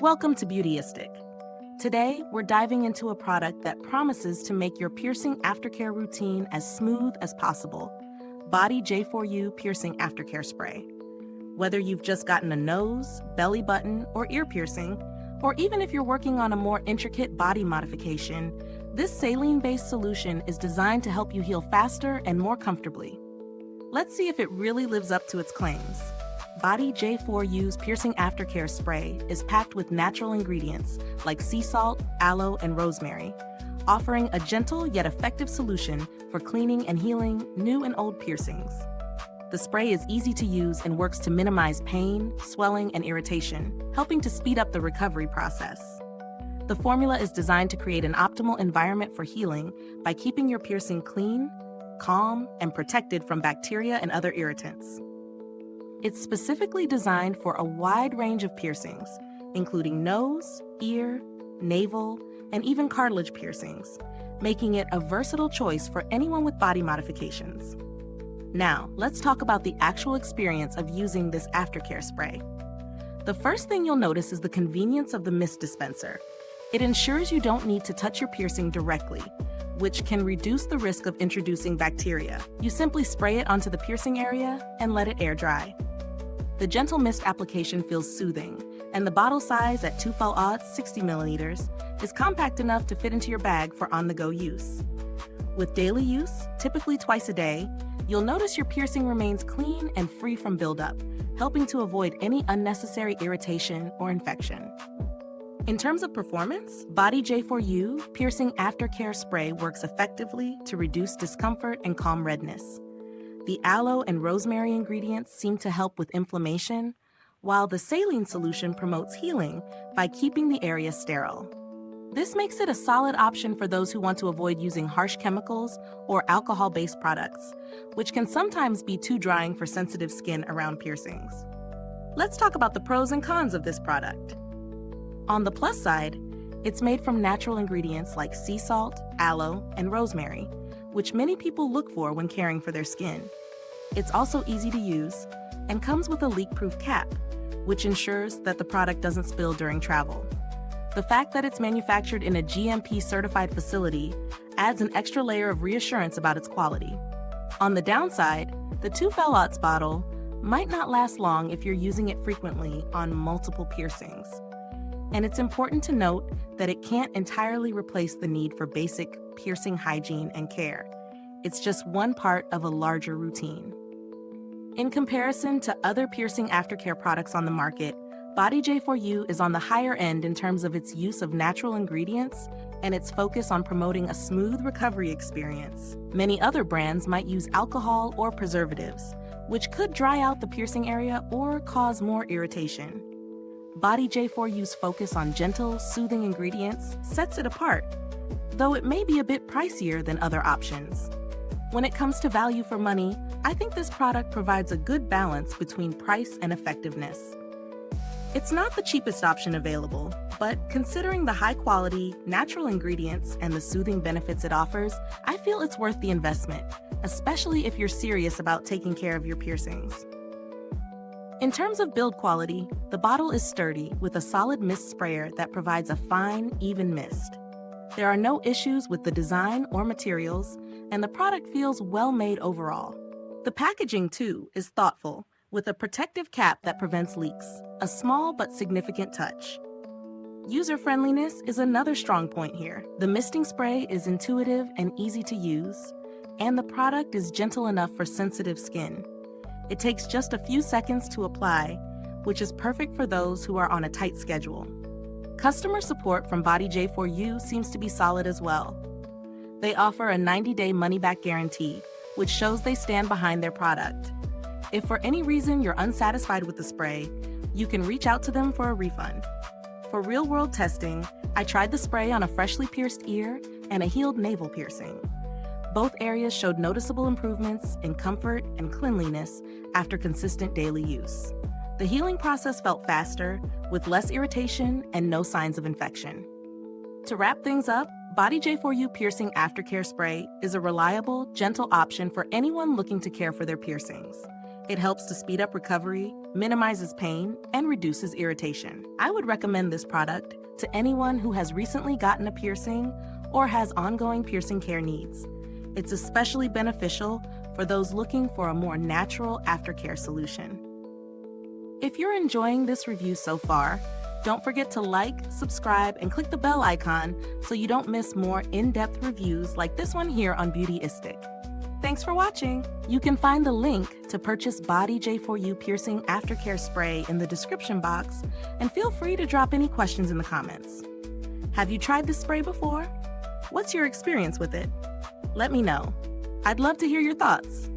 Welcome to Beautyistic. Today, we're diving into a product that promises to make your piercing aftercare routine as smooth as possible. BodyJ4You Piercing Aftercare Spray. Whether you've just gotten a nose, belly button, or ear piercing, or even if you're working on a more intricate body modification, this saline-based solution is designed to help you heal faster and more comfortably. Let's see if it really lives up to its claims. BodyJ4U's Piercing Aftercare Spray is packed with natural ingredients like sea salt, aloe, and rosemary, offering a gentle yet effective solution for cleaning and healing new and old piercings. The spray is easy to use and works to minimize pain, swelling, and irritation, helping to speed up the recovery process. The formula is designed to create an optimal environment for healing by keeping your piercing clean, calm, and protected from bacteria and other irritants. It's specifically designed for a wide range of piercings, including nose, ear, navel, and even cartilage piercings, making it a versatile choice for anyone with body modifications. Now, let's talk about the actual experience of using this aftercare spray. The first thing you'll notice is the convenience of the mist dispenser. It ensures you don't need to touch your piercing directly, which can reduce the risk of introducing bacteria. You simply spray it onto the piercing area and let it air dry. The gentle mist application feels soothing, and the bottle size at 2 fl 60 milliliters is compact enough to fit into your bag for on-the-go use. With daily use, typically twice a day, you'll notice your piercing remains clean and free from buildup, helping to avoid any unnecessary irritation or infection. In terms of performance, BodyJ4You Piercing Aftercare Spray works effectively to reduce discomfort and calm redness. The aloe and rosemary ingredients seem to help with inflammation, while the saline solution promotes healing by keeping the area sterile. This makes it a solid option for those who want to avoid using harsh chemicals or alcohol-based products, which can sometimes be too drying for sensitive skin around piercings. Let's talk about the pros and cons of this product. On the plus side, it's made from natural ingredients like sea salt, aloe, and rosemary, which many people look for when caring for their skin. It's also easy to use and comes with a leak-proof cap, which ensures that the product doesn't spill during travel. The fact that it's manufactured in a GMP-certified facility adds an extra layer of reassurance about its quality. On the downside, the 2 fl bottle might not last long if you're using it frequently on multiple piercings. And it's important to note that it can't entirely replace the need for basic piercing hygiene and care. It's just one part of a larger routine. In comparison to other piercing aftercare products on the market, BodyJ4You is on the higher end in terms of its use of natural ingredients and its focus on promoting a smooth recovery experience. Many other brands might use alcohol or preservatives, which could dry out the piercing area or cause more irritation. BodyJ4U's focus on gentle, soothing ingredients sets it apart, though it may be a bit pricier than other options. When it comes to value for money, I think this product provides a good balance between price and effectiveness. It's not the cheapest option available, but considering the high quality, natural ingredients and the soothing benefits it offers, I feel it's worth the investment, especially if you're serious about taking care of your piercings. In terms of build quality, the bottle is sturdy with a solid mist sprayer that provides a fine, even mist. There are no issues with the design or materials, and the product feels well made overall. The packaging, too, is thoughtful, with a protective cap that prevents leaks, a small but significant touch. User-friendliness is another strong point here. The misting spray is intuitive and easy to use, and the product is gentle enough for sensitive skin. It takes just a few seconds to apply, which is perfect for those who are on a tight schedule. Customer support from BodyJ4You seems to be solid as well. They offer a 90-day money-back guarantee, which shows they stand behind their product. If for any reason you're unsatisfied with the spray, you can reach out to them for a refund. For real-world testing, I tried the spray on a freshly pierced ear and a healed navel piercing. Both areas showed noticeable improvements in comfort and cleanliness after consistent daily use. The healing process felt faster, with less irritation and no signs of infection. To wrap things up, BodyJ4You Piercing Aftercare Spray is a reliable, gentle option for anyone looking to care for their piercings. It helps to speed up recovery, minimizes pain, and reduces irritation. I would recommend this product to anyone who has recently gotten a piercing or has ongoing piercing care needs. It's especially beneficial for those looking for a more natural aftercare solution. If you're enjoying this review so far, don't forget to like, subscribe, and click the bell icon so you don't miss more in-depth reviews like this one here on Beautyistic. Thanks for watching! You can find the link to purchase BodyJ4You Piercing Aftercare Spray in the description box, and feel free to drop any questions in the comments. Have you tried this spray before? What's your experience with it? Let me know. I'd love to hear your thoughts.